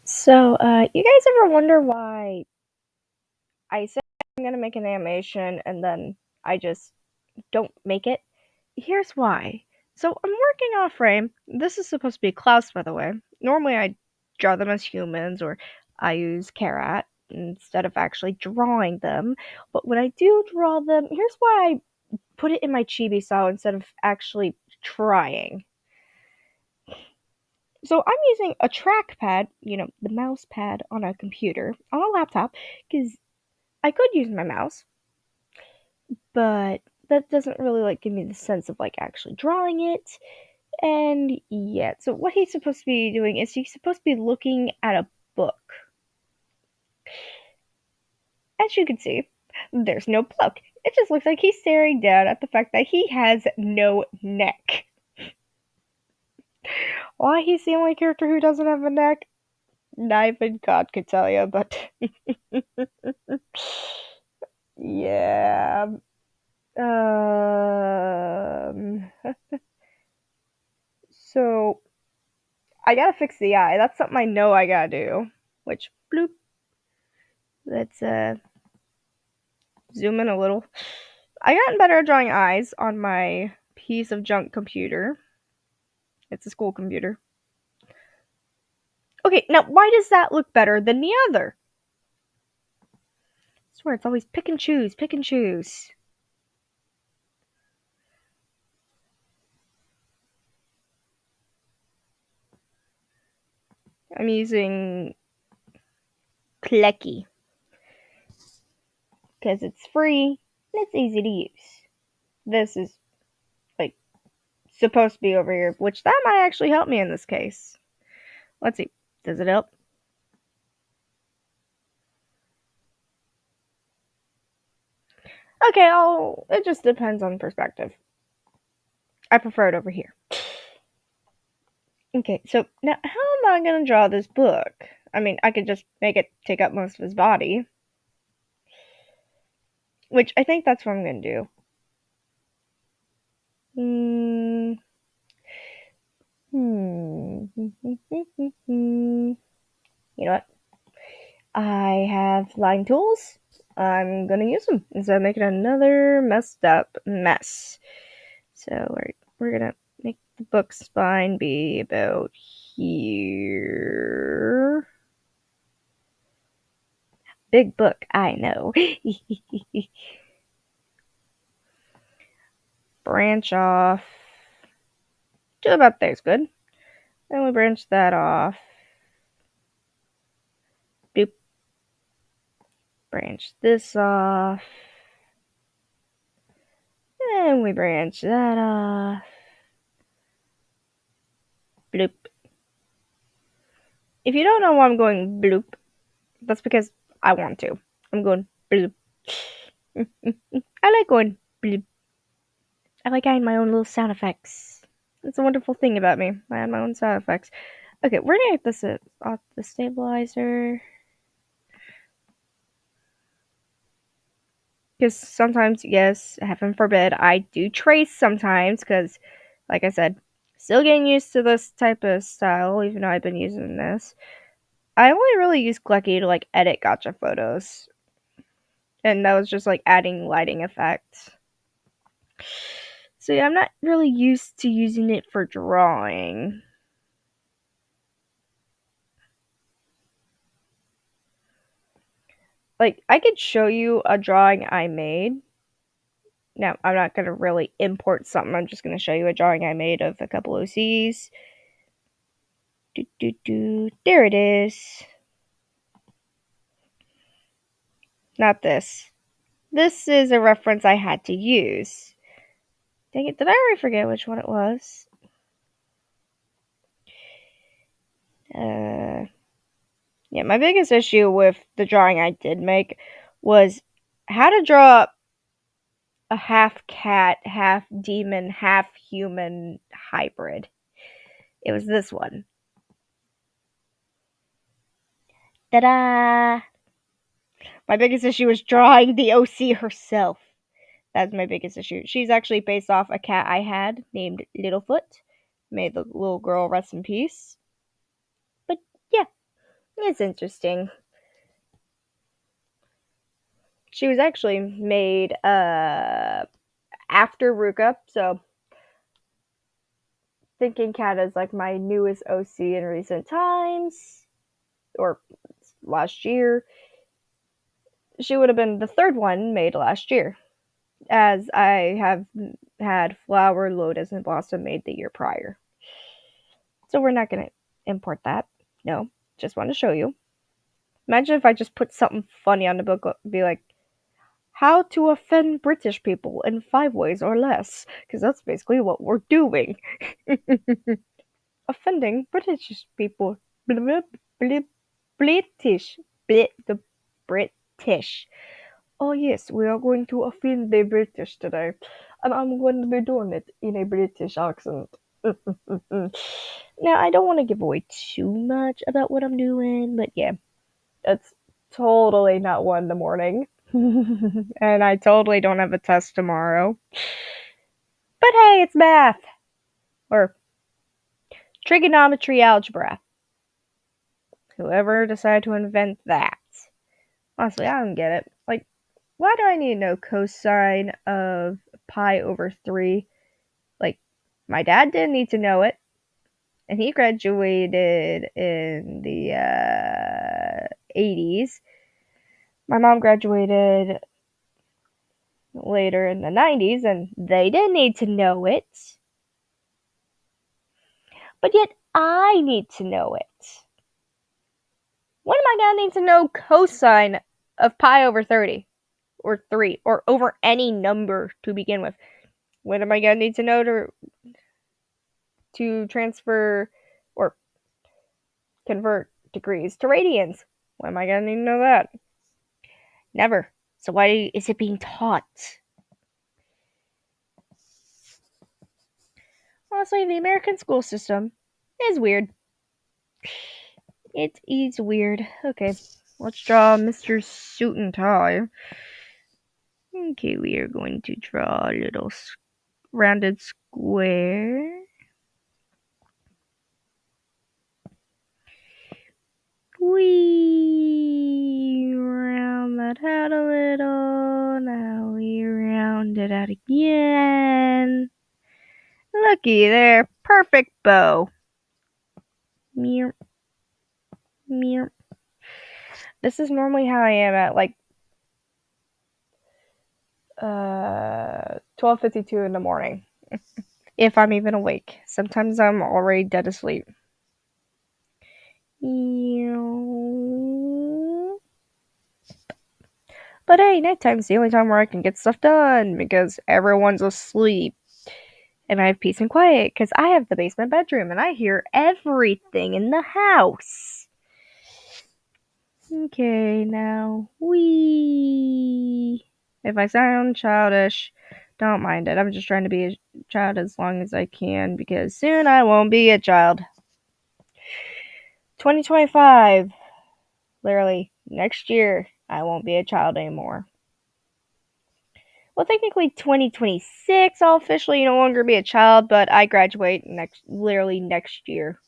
So, you guys ever wonder why I say I'm gonna make an animation and then I just don't make it? Here's why. So, I'm working off frame. This is supposed to be Klaus, by the way. Normally, I draw them as humans or I use Karat instead of actually drawing them. But when I do draw them, here's why I put it in my chibi style instead of actually trying. So I'm using a trackpad, the mouse pad on a computer, on a laptop, because I could use my mouse, but that doesn't really give me the sense of actually drawing it. And yeah, so what he's supposed to be doing is he's supposed to be looking at a book. As you can see, there's no book. It just looks like he's staring down at the fact that he has no neck. Why he's the only character who doesn't have a neck? Not even God could tell you, but yeah. Um, so I gotta fix the eye. That's something I know I gotta do. Which bloop. Let's zoom in a little. I gotten better at drawing eyes on my piece of junk computer. It's a school computer. Okay, now why does that look better than the other? I swear it's always pick and choose, pick and choose. I'm using Klecky because it's free and it's easy to use. This is supposed to be over here, which that might actually help me in this case. Let's see. Does it help? Okay, it just depends on perspective. I prefer it over here. Okay, so now how am I going to draw this book? I mean, I could just make it take up most of his body. Which I think that's what I'm going to do. You know what? I have line tools. I'm going to use them instead of making another messed up mess. So we're going to make the book spine be about here. Big book, I know. Branch off to about there's good. Then we branch that off. Doop. Branch this off. And we branch that off. Bloop. If you don't know why I'm going bloop, that's because I want to. I'm going bloop. I like going bloop. I like adding my own little sound effects. It's a wonderful thing about me. I add my own sound effects. Okay, we're gonna get this off the stabilizer. Because sometimes, yes, heaven forbid, I do trace sometimes. Because, like I said, still getting used to this type of style, even though I've been using this. I only really use Klecky to edit gotcha photos. And that was just adding lighting effects. So yeah, I'm not really used to using it for drawing. I could show you a drawing I made. Now, I'm not going to really import something. I'm just going to show you a drawing I made of a couple OCs. There it is. Not this. This is a reference I had to use. Dang it, did I already forget which one it was? Yeah, my biggest issue with the drawing I did make was how to draw a half cat, half demon, half human hybrid. It was this one. Ta-da! My biggest issue was drawing the OC herself. That's my biggest issue. She's actually based off a cat I had named Littlefoot. May the little girl rest in peace. But yeah, It's interesting. She was actually made after Ruka, so Thinking Cat is like my newest OC in recent times, or last year. She would have been the third one made last year, as I have had Flower, Lotus, and Blossom made the year prior. So we're not going to import that. No, just want to show you. Imagine if I just put something funny on the book, be like, how to offend British people in 5 ways or less, because that's basically what we're doing. Offending British people. British. The British. Oh yes, we are going to offend the British today. And I'm going to be doing it in a British accent. Now, I don't want to give away too much about what I'm doing, but yeah, it's totally not 1 in the morning. And I totally don't have a test tomorrow. But hey, it's math. Or trigonometry algebra. Whoever decided to invent that. Honestly, I don't get it. Like, why do I need to know cosine of pi over 3? Like, my dad didn't need to know it. And he graduated in the 80s. My mom graduated later in the 90s, and they didn't need to know it. But yet, I need to know it. When am I going to need to know cosine of pi over 30? Or 3? Or over any number to begin with? When am I going to need to know to transfer or convert degrees to radians? When am I going to need to know that? Never. So why is it being taught? Honestly, the American school system is weird. It is weird. Okay, let's draw Mr. Suit and Tie. Okay, we are going to draw a little rounded square. We round that out a little. Now we round it out again. Looky there. Perfect bow. Meow. Meow. This is normally how I am at like 12:52 in the morning. If I'm even awake. Sometimes I'm already dead asleep. But hey, nighttime's the only time where I can get stuff done because everyone's asleep. And I have peace and quiet because I have the basement bedroom and I hear everything in the house. Okay, now if I sound childish, don't mind it. I'm just trying to be a child as long as I can because soon I won't be a child. 2025. Literally, next year, I won't be a child anymore. Well, technically 2026, I'll officially no longer be a child, but I graduate literally next year.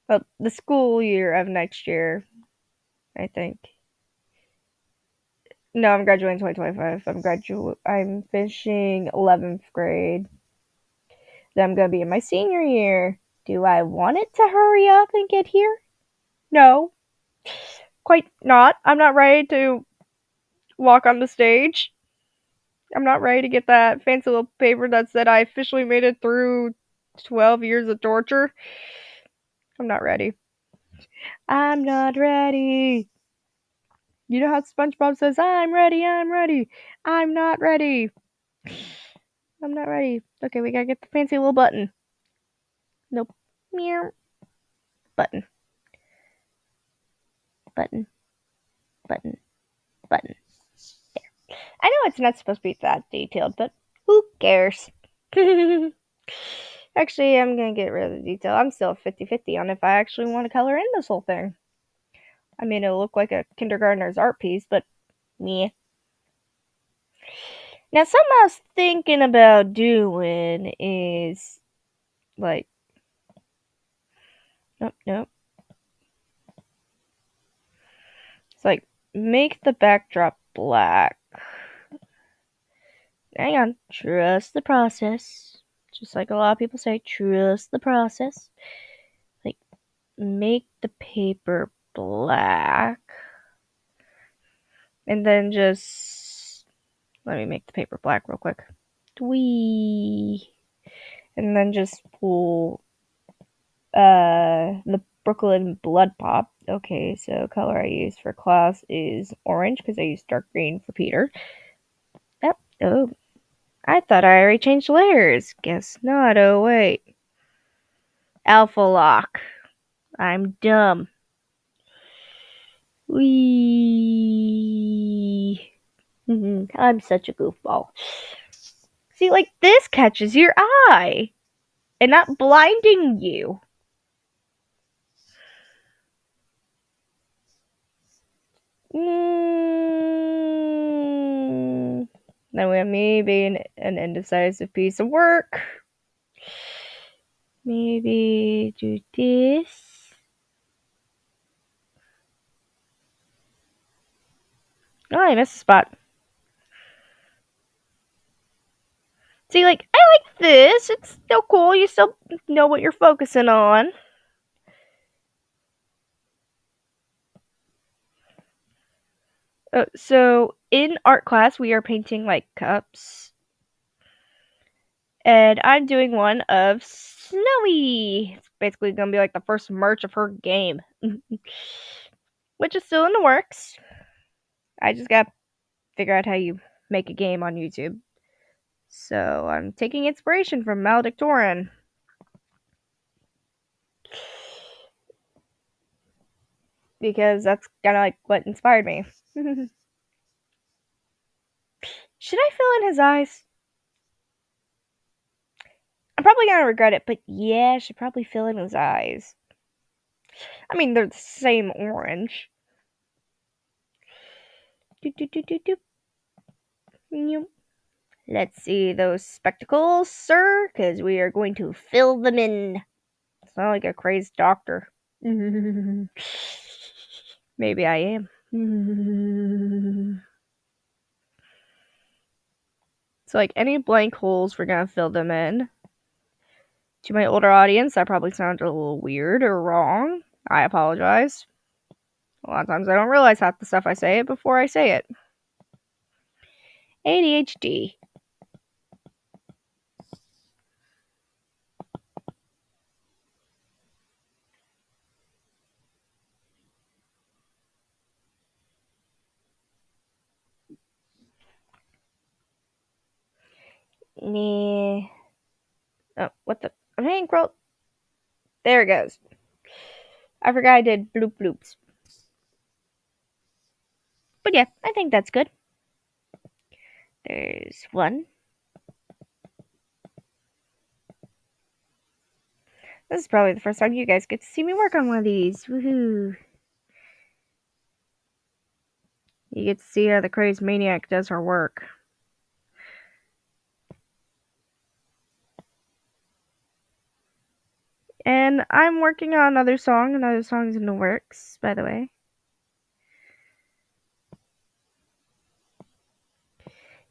Well, the school year of next year, I think. No, I'm graduating 2025. I'm finishing 11th grade. Then I'm gonna be in my senior year. Do I want it to hurry up and get here? No. Quite not. I'm not ready to walk on the stage. I'm not ready to get that fancy little paper that said I officially made it through 12 years of torture. I'm not ready. I'm not ready. You know how SpongeBob says, I'm ready, I'm ready. I'm not ready. I'm not ready. Okay, we gotta get the fancy little button. Nope. Meow. Button. Button. Button. Button. There. I know it's not supposed to be that detailed, but who cares? Actually, I'm gonna get rid of the detail. I'm still 50-50 on if I actually want to color in this whole thing. I mean, it'll look like a kindergartner's art piece, but meh. Now, something I was thinking about doing is, like, nope. make the backdrop black. Hang on. Trust the process. Just like a lot of people say, trust the process. Like, make the paper black. And then just... Let me make the paper black real quick. Twee. And then just pull the Brooklyn Blood Pop. Okay, so color I use for class is orange because I use dark green for Peter. Oh, I thought I already changed layers. Guess not. Oh, wait. Alpha lock. I'm dumb. Wee. I'm such a goofball. See, like, this catches your eye and not blinding you. Then we have me being an indecisive piece of work. Maybe do this. Oh, I missed a spot. See, like, I like this. It's still cool. You still know what you're focusing on. So, in art class, we are painting, like, cups. And I'm doing one of Snowy. It's basically going to be, like, the first merch of her game. Which is still in the works. I just got to figure out how you make a game on YouTube. So, I'm taking inspiration from Maledictorin. Because that's kind of like what inspired me. Should I fill in his eyes? I'm probably gonna regret it, but yeah, I should probably fill in his eyes. I mean, they're the same orange. Let's see those spectacles, sir, because we are going to fill them in. Sound like a crazed doctor. Maybe I am. So, like, any blank holes, we're gonna fill them in. To my older audience, that probably sounded a little weird or wrong. I apologize. A lot of times I don't realize half the stuff I say before I say it. ADHD. Nah. Oh, what the? Hey, girl. There it goes. I forgot I did bloop bloops. But yeah, I think that's good. There's one. This is probably the first time you guys get to see me work on one of these. Woohoo. You get to see how the crazed maniac does her work. And I'm working on another song. Another song's in the works, by the way.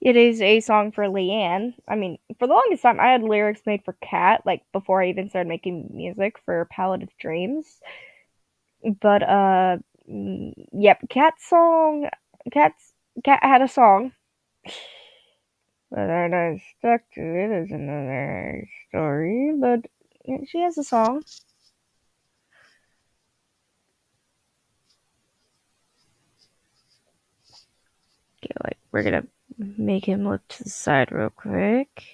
It is a song for Leanne. I mean, for the longest time, I had lyrics made for Cat, like, before I even started making music for Palette of Dreams. But, yep, Cat had a song. Whether I stuck to it is another story, but she has a song. Okay, like, we're gonna make him look to the side real quick.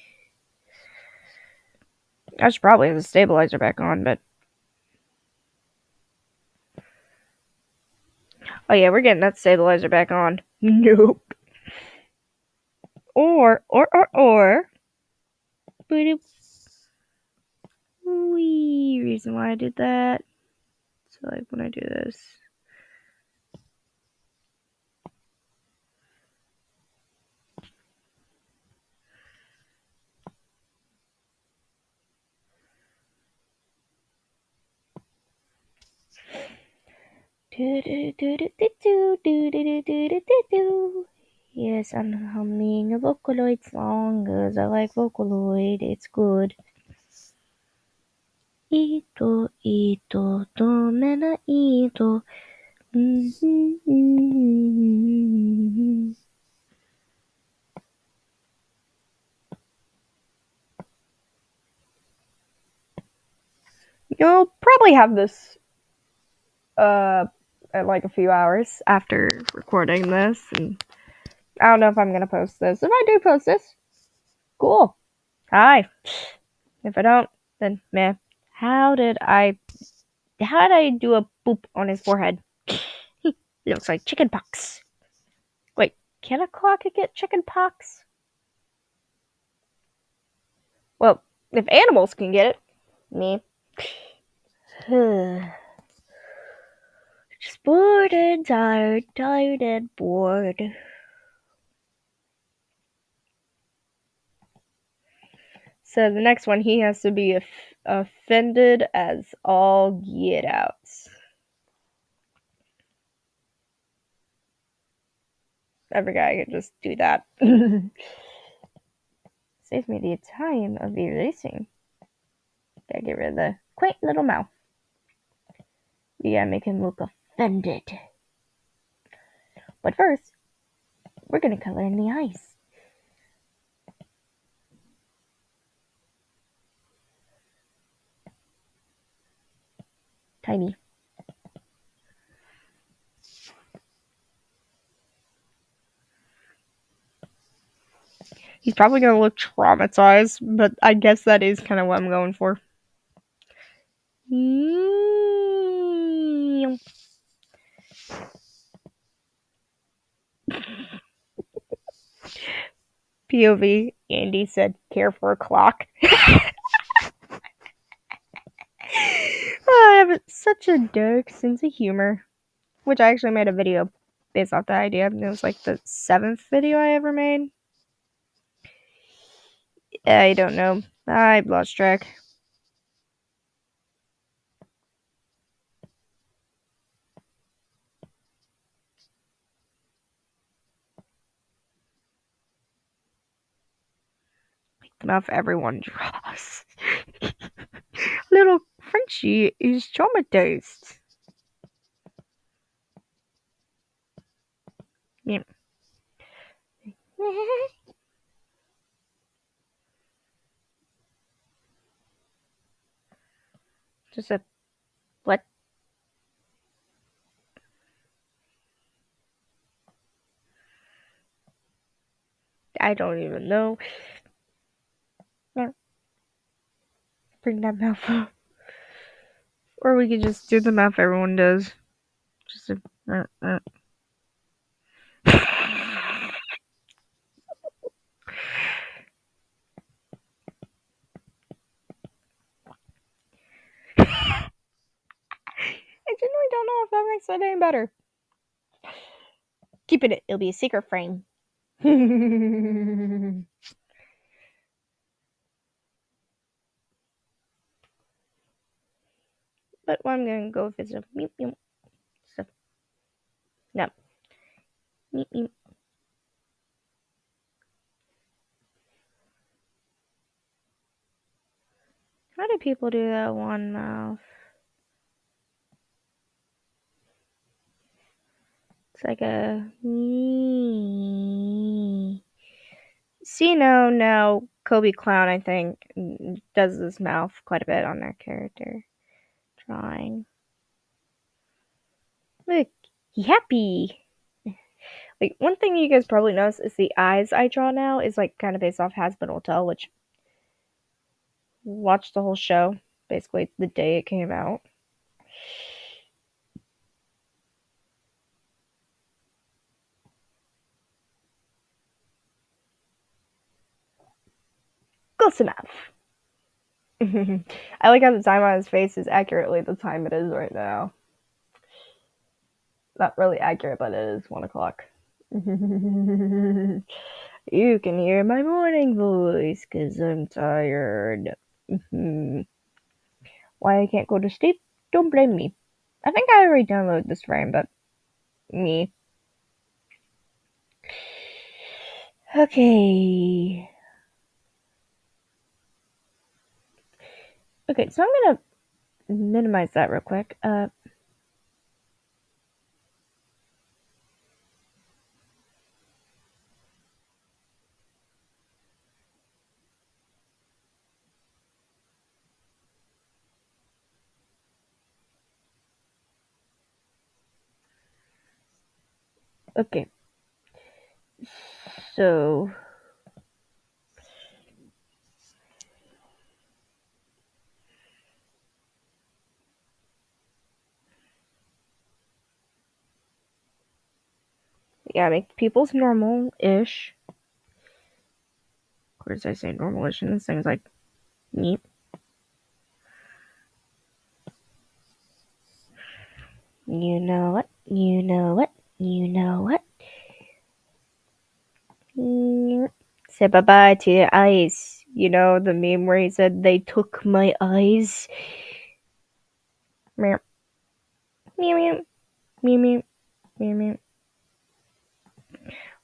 I should probably have the stabilizer back on, but... Oh yeah, we're getting that stabilizer back on. Nope. Or... Wee, reason why I did that. So, like, when I do this... Yes, I'm humming a Vocaloid song because I like Vocaloid. It's good. Ito, ito, tome na ito. You'll probably have this at like a few hours after recording this, and I don't know if I'm gonna post this. If I do post this, cool. Hi. If I don't, then meh. How did I do a boop on his forehead? It looks like chicken pox. Wait, can a clock get chicken pox? Well, if animals can get it, me. Just bored and tired, tired and bored. So the next one, he has to be offended as all get outs. Every guy can just do that. Saves me the time of erasing. Gotta get rid of the quaint little mouth. You gotta make him look offended. But first, we're gonna color in the eyes. Tiny. He's probably gonna look traumatized, but I guess that is kind of what I'm going for. POV, Andy said, care for a clock. I have such a dark sense of humor. Which I actually made a video based off that idea. It was like the 7th video I ever made. I don't know. I lost track. Like the mouth everyone draws. Little Frenchie is traumatized. Yeah. Just a what? I don't even know. Bring that mouth up. Or we could just do the mouth everyone does. Just a. I genuinely don't know if that makes it any better. Keep it. It'll be a secret frame. But what I'm gonna go with is a meep meep. So, no. Meep meep. How do people do that one mouth? It's like a. See, no. Kobe Clown, I think, does this mouth quite a bit on their character drawing. Look, he happy. Like, one thing you guys probably notice is the eyes I draw now is like kind of based off Hazbin Hotel, which watched the whole show basically the day it came out. Close enough. I like how the time on his face is accurately the time it is right now. Not really accurate, but it is 1 o'clock. You can hear my morning voice because I'm tired. Why I can't go to sleep? Don't blame me. I think I already downloaded this frame, but me. Okay. Okay, so I'm gonna minimize that real quick. Okay. So yeah, make people's normal-ish. Of course, I say normal-ish, and this thing's like neat. You know what? You know what? You know what? Say bye-bye to your eyes. You know the meme where he said, they took my eyes? Meow. Meow, meow. Meow, meow. Meow, meow.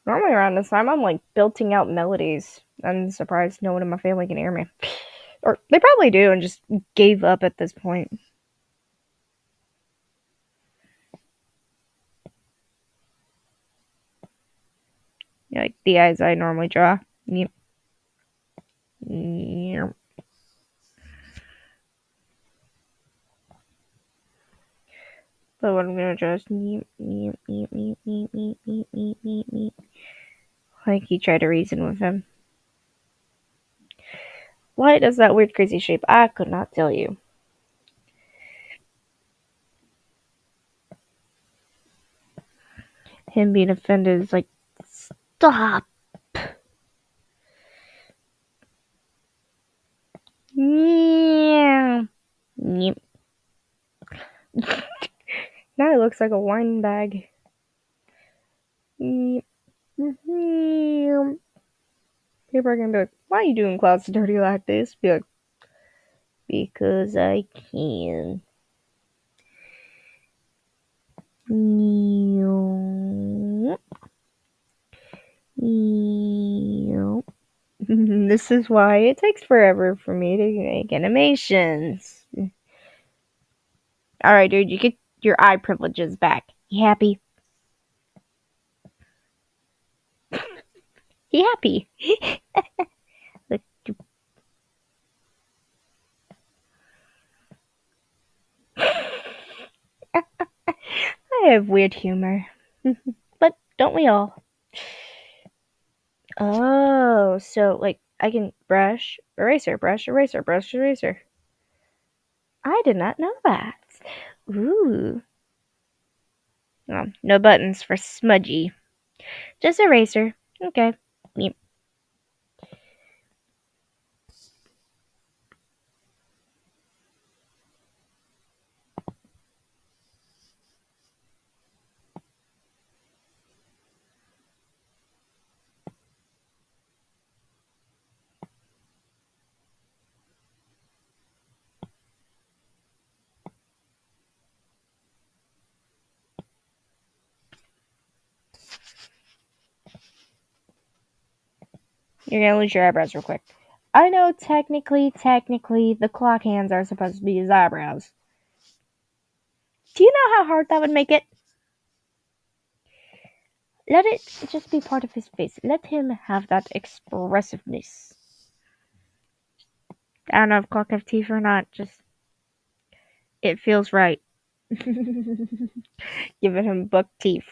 Normally around this time, I'm like belting out melodies. I'm surprised no one in my family can hear me. Or they probably do and just gave up at this point. Like the eyes I normally draw. Yep. Yep. But what I'm gonna draw is like he tried to reason with him. Why does that weird crazy shape? I could not tell you. Him being offended is like, stop. Yeah. Yep. Now it looks like a wine bag. Yep. People are gonna be like, why are you doing clouds dirty like this? Be like, because I can. This is why it takes forever for me to make animations. Alright, dude, you get your eye privileges back. You happy? You happy? Look, I have weird humor. But don't we all? Oh, so like I can brush, eraser, brush, eraser, brush, eraser. I did not know that. Ooh. Oh, no buttons for smudgy. Just eraser. Okay. Yep. You're gonna lose your eyebrows real quick. I know technically, the clock hands are supposed to be his eyebrows. Do you know how hard that would make it? Let it just be part of his face. Let him have that expressiveness. I don't know if clock have teeth or not, just it feels right. Giving him buck teeth.